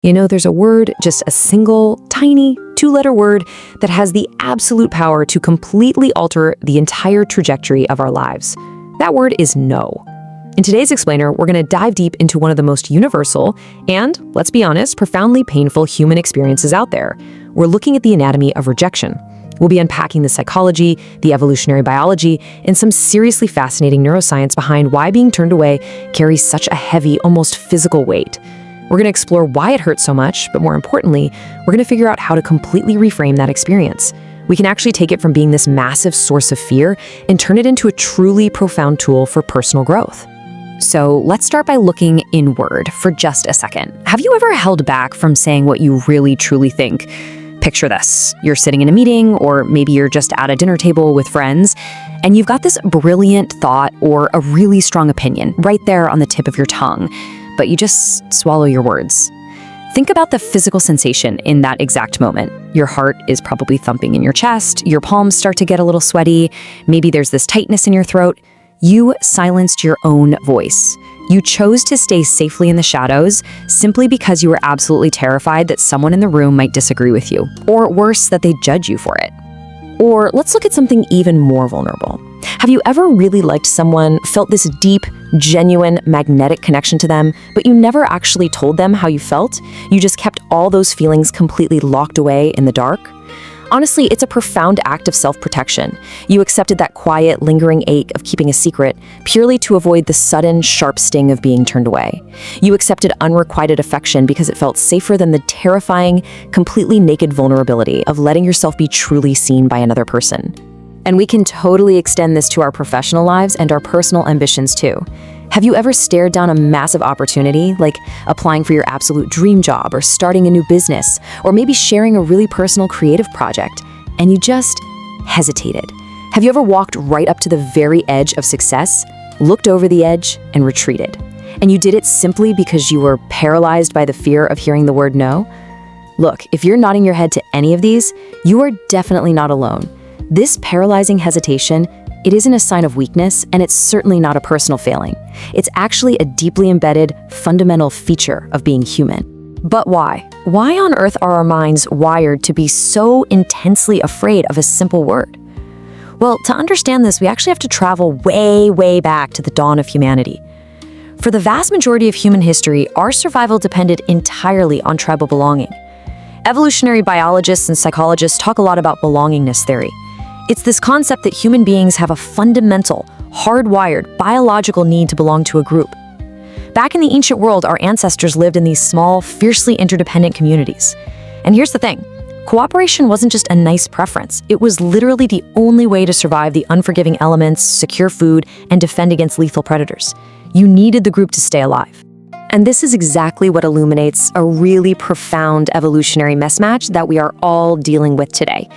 There's a word, just a single, tiny, two-letter word that has the absolute power to completely alter the entire trajectory of our lives. That word is no. In today's explainer, we're going to dive deep into one of the most universal and, let's be honest, profoundly painful human experiences out there. We're looking at the anatomy of rejection. We'll be unpacking the psychology, the evolutionary biology, and some seriously fascinating neuroscience behind why being turned away carries such a heavy, almost physical weight. We're going to explore why it hurts so much, but more importantly, we're going to figure out how to completely reframe that experience. We can actually take it from being this massive source of fear and turn it into a truly profound tool for personal growth. So let's start by looking inward for just a second. Have you ever held back from saying what you really truly think? Picture this. You're sitting in a meeting, or maybe you're just at a dinner table with friends, and you've got this brilliant thought or a really strong opinion right there on the tip of your tongue, but you just swallow your words. Think about the physical sensation in that exact moment. Your heart is probably thumping in your chest, your palms start to get a little sweaty, maybe there's this tightness in your throat. You silenced your own voice. You chose to stay safely in the shadows simply because you were absolutely terrified that someone in the room might disagree with you, or worse, that they'd judge you for it. Or let's look at something even more vulnerable. Have you ever really liked someone, felt this deep, genuine, magnetic connection to them, but you never actually told them how you felt? You just kept all those feelings completely locked away in the dark? Honestly, it's a profound act of self-protection. You accepted that quiet, lingering ache of keeping a secret purely to avoid the sudden, sharp sting of being turned away. You accepted unrequited affection because it felt safer than the terrifying, completely naked vulnerability of letting yourself be truly seen by another person. And we can totally extend this to our professional lives and our personal ambitions too. Have you ever stared down a massive opportunity, like applying for your absolute dream job or starting a new business, or maybe sharing a really personal creative project, and you just hesitated? Have you ever walked right up to the very edge of success, looked over the edge, and retreated? And you did it simply because you were paralyzed by the fear of hearing the word no? Look, if you're nodding your head to any of these, you are definitely not alone. This paralyzing hesitation, it isn't a sign of weakness, and it's certainly not a personal failing. It's actually a deeply embedded, fundamental feature of being human. But why? Why on earth are our minds wired to be so intensely afraid of a simple word? Well, to understand this, we actually have to travel way, way back to the dawn of humanity. For the vast majority of human history, our survival depended entirely on tribal belonging. Evolutionary biologists and psychologists talk a lot about belongingness theory. It's this concept that human beings have a fundamental, hardwired, biological need to belong to a group. Back in the ancient world, our ancestors lived in these small, fiercely interdependent communities. And here's the thing. Cooperation wasn't just a nice preference. It was literally the only way to survive the unforgiving elements, secure food, and defend against lethal predators. You needed the group to stay alive. And this is exactly what illuminates a really profound evolutionary mismatch that we are all dealing with today.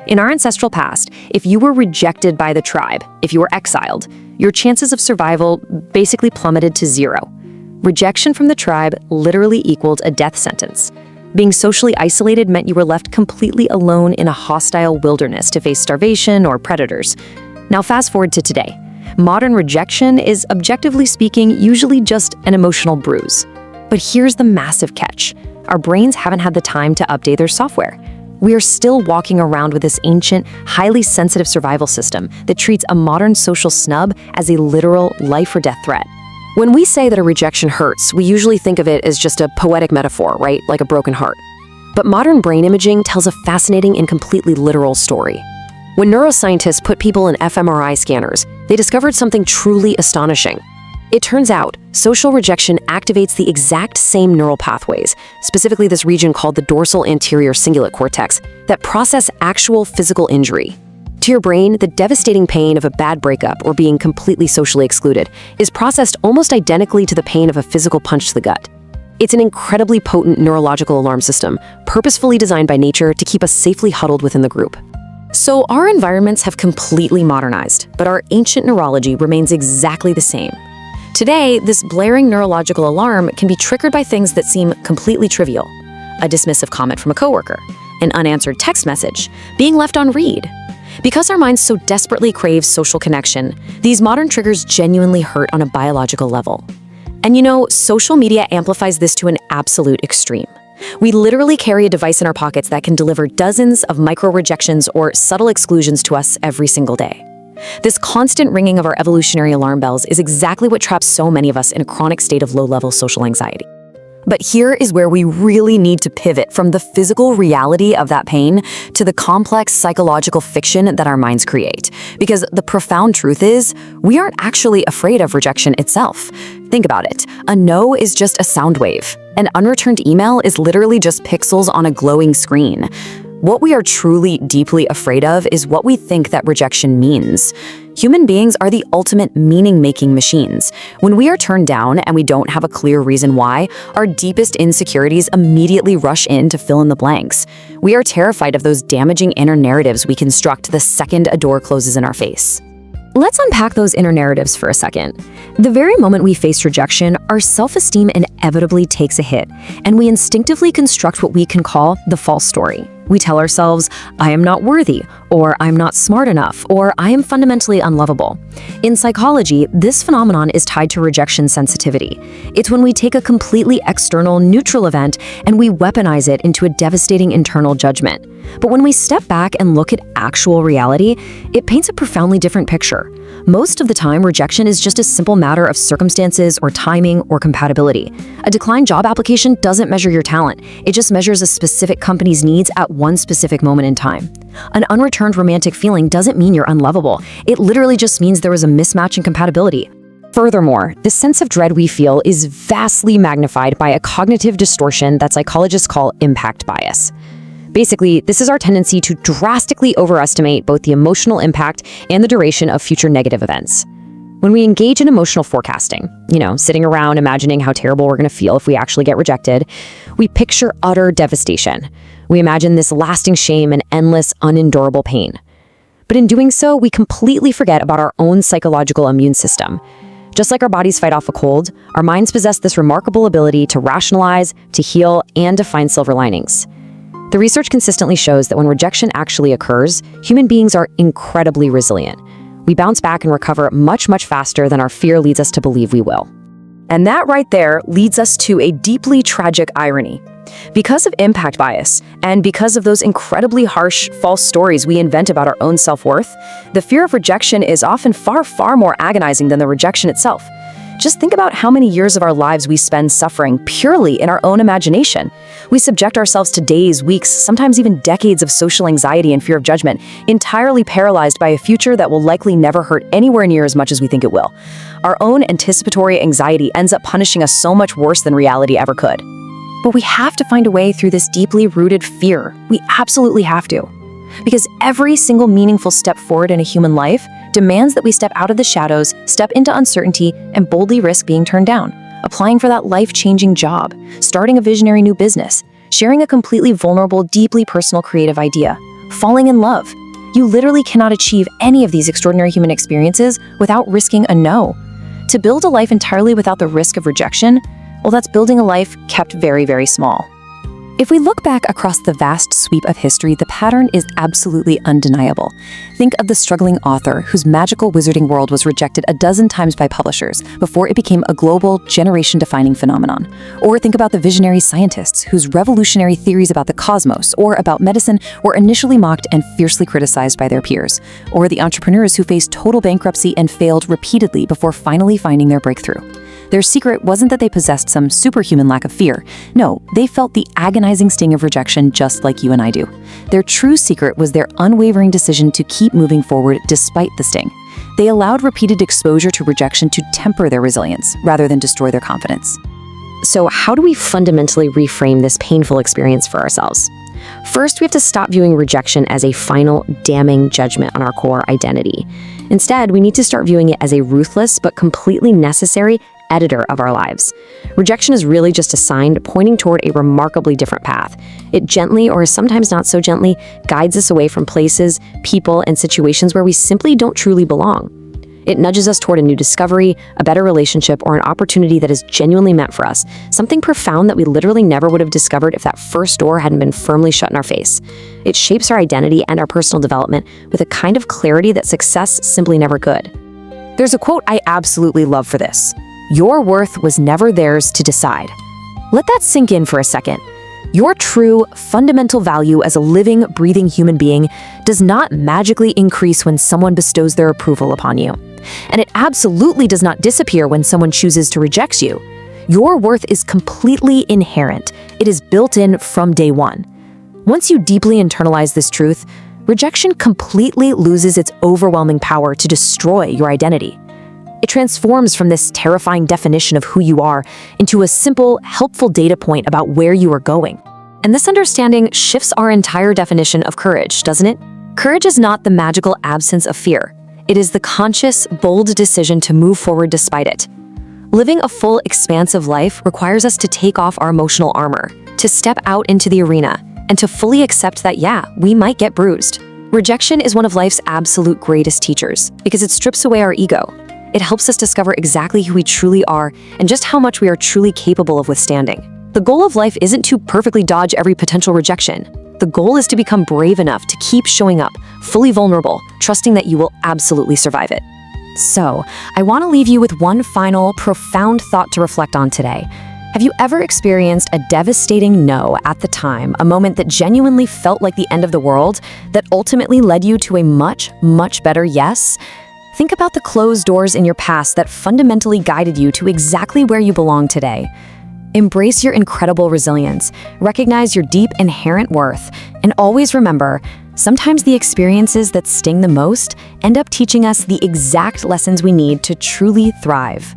In our ancestral past, if you were rejected by the tribe, if you were exiled, your chances of survival basically plummeted to zero. Rejection from the tribe literally equaled a death sentence. Being socially isolated meant you were left completely alone in a hostile wilderness to face starvation or predators. Now fast forward to today. Modern rejection is, objectively speaking, usually just an emotional bruise. But here's the massive catch. Our brains haven't had the time to update their software. We are still walking around with this ancient, highly sensitive survival system that treats a modern social snub as a literal life or death threat. When we say that a rejection hurts, we usually think of it as just a poetic metaphor, right? Like a broken heart. But modern brain imaging tells a fascinating and completely literal story. When neuroscientists put people in fMRI scanners, they discovered something truly astonishing. It turns out, social rejection activates the exact same neural pathways, specifically this region called the dorsal anterior cingulate cortex, that process actual physical injury. To your brain, the devastating pain of a bad breakup or being completely socially excluded is processed almost identically to the pain of a physical punch to the gut. It's an incredibly potent neurological alarm system, purposefully designed by nature to keep us safely huddled within the group. So our environments have completely modernized, but our ancient neurology remains exactly the same. Today, this blaring neurological alarm can be triggered by things that seem completely trivial. A dismissive comment from a coworker, an unanswered text message, being left on read. Because our minds so desperately crave social connection, these modern triggers genuinely hurt on a biological level. And social media amplifies this to an absolute extreme. We literally carry a device in our pockets that can deliver dozens of micro-rejections or subtle exclusions to us every single day. This constant ringing of our evolutionary alarm bells is exactly what traps so many of us in a chronic state of low-level social anxiety. But here is where we really need to pivot from the physical reality of that pain to the complex psychological fiction that our minds create. Because the profound truth is, we aren't actually afraid of rejection itself. Think about it. A no is just a sound wave. An unreturned email is literally just pixels on a glowing screen. What we are truly deeply afraid of is what we think that rejection means. Human beings are the ultimate meaning-making machines. When we are turned down and we don't have a clear reason why, our deepest insecurities immediately rush in to fill in the blanks. We are terrified of those damaging inner narratives we construct the second a door closes in our face. Let's unpack those inner narratives for a second. The very moment we face rejection, our self-esteem inevitably takes a hit, and we instinctively construct what we can call the false story. We tell ourselves, I am not worthy, or I'm not smart enough, or I am fundamentally unlovable. In psychology, this phenomenon is tied to rejection sensitivity. It's when we take a completely external, neutral event and we weaponize it into a devastating internal judgment. But when we step back and look at actual reality, it paints a profoundly different picture. Most of the time, rejection is just a simple matter of circumstances or timing or compatibility. A declined job application doesn't measure your talent. It just measures a specific company's needs at one specific moment in time. An unreturned romantic feeling doesn't mean you're unlovable. It literally just means there was a mismatch in compatibility. Furthermore, the sense of dread we feel is vastly magnified by a cognitive distortion that psychologists call impact bias. Basically, this is our tendency to drastically overestimate both the emotional impact and the duration of future negative events. When we engage in emotional forecasting, sitting around imagining how terrible we're going to feel if we actually get rejected, we picture utter devastation. We imagine this lasting shame and endless, unendurable pain. But in doing so, we completely forget about our own psychological immune system. Just like our bodies fight off a cold, our minds possess this remarkable ability to rationalize, to heal, and to find silver linings. The research consistently shows that when rejection actually occurs, human beings are incredibly resilient. We bounce back and recover much, much faster than our fear leads us to believe we will. And that right there leads us to a deeply tragic irony. Because of impact bias, and because of those incredibly harsh, false stories we invent about our own self-worth, the fear of rejection is often far, far more agonizing than the rejection itself. Just think about how many years of our lives we spend suffering purely in our own imagination. We subject ourselves to days, weeks, sometimes even decades of social anxiety and fear of judgment, entirely paralyzed by a future that will likely never hurt anywhere near as much as we think it will. Our own anticipatory anxiety ends up punishing us so much worse than reality ever could. But we have to find a way through this deeply rooted fear. We absolutely have to. Because every single meaningful step forward in a human life demands that we step out of the shadows, step into uncertainty, and boldly risk being turned down. Applying for that life-changing job, starting a visionary new business, sharing a completely vulnerable, deeply personal creative idea, falling in love. You literally cannot achieve any of these extraordinary human experiences without risking a no. To build a life entirely without the risk of rejection, well, that's building a life kept very, very small. If we look back across the vast sweep of history, the pattern is absolutely undeniable. Think of the struggling author whose magical wizarding world was rejected a dozen times by publishers before it became a global, generation-defining phenomenon. Or think about the visionary scientists whose revolutionary theories about the cosmos or about medicine were initially mocked and fiercely criticized by their peers. Or the entrepreneurs who faced total bankruptcy and failed repeatedly before finally finding their breakthrough. Their secret wasn't that they possessed some superhuman lack of fear. No, they felt the agonizing sting of rejection just like you and I do. Their true secret was their unwavering decision to keep moving forward despite the sting. They allowed repeated exposure to rejection to temper their resilience rather than destroy their confidence. So how do we fundamentally reframe this painful experience for ourselves? First, we have to stop viewing rejection as a final, damning judgment on our core identity. Instead, we need to start viewing it as a ruthless but completely necessary editor of our lives. Rejection is really just a sign pointing toward a remarkably different path. It gently, or sometimes not so gently, guides us away from places, people, and situations where we simply don't truly belong. It nudges us toward a new discovery, a better relationship, or an opportunity that is genuinely meant for us, something profound that we literally never would have discovered if that first door hadn't been firmly shut in our face. It shapes our identity and our personal development with a kind of clarity that success simply never could. There's a quote I absolutely love for this. Your worth was never theirs to decide. Let that sink in for a second. Your true, fundamental value as a living, breathing human being does not magically increase when someone bestows their approval upon you. And it absolutely does not disappear when someone chooses to reject you. Your worth is completely inherent. It is built in from day one. Once you deeply internalize this truth, rejection completely loses its overwhelming power to destroy your identity. It transforms from this terrifying definition of who you are into a simple, helpful data point about where you are going. And this understanding shifts our entire definition of courage, doesn't it? Courage is not the magical absence of fear. It is the conscious, bold decision to move forward despite it. Living a full, expansive life requires us to take off our emotional armor, to step out into the arena, and to fully accept that, yeah, we might get bruised. Rejection is one of life's absolute greatest teachers because it strips away our ego. It helps us discover exactly who we truly are and just how much we are truly capable of withstanding. The goal of life isn't to perfectly dodge every potential rejection. The goal is to become brave enough to keep showing up, fully vulnerable, trusting that you will absolutely survive it. So, I want to leave you with one final, profound thought to reflect on today. Have you ever experienced a devastating no at the time, a moment that genuinely felt like the end of the world, that ultimately led you to a much, much better yes? Think about the closed doors in your past that fundamentally guided you to exactly where you belong today. Embrace your incredible resilience, recognize your deep inherent worth, and always remember, sometimes the experiences that sting the most end up teaching us the exact lessons we need to truly thrive.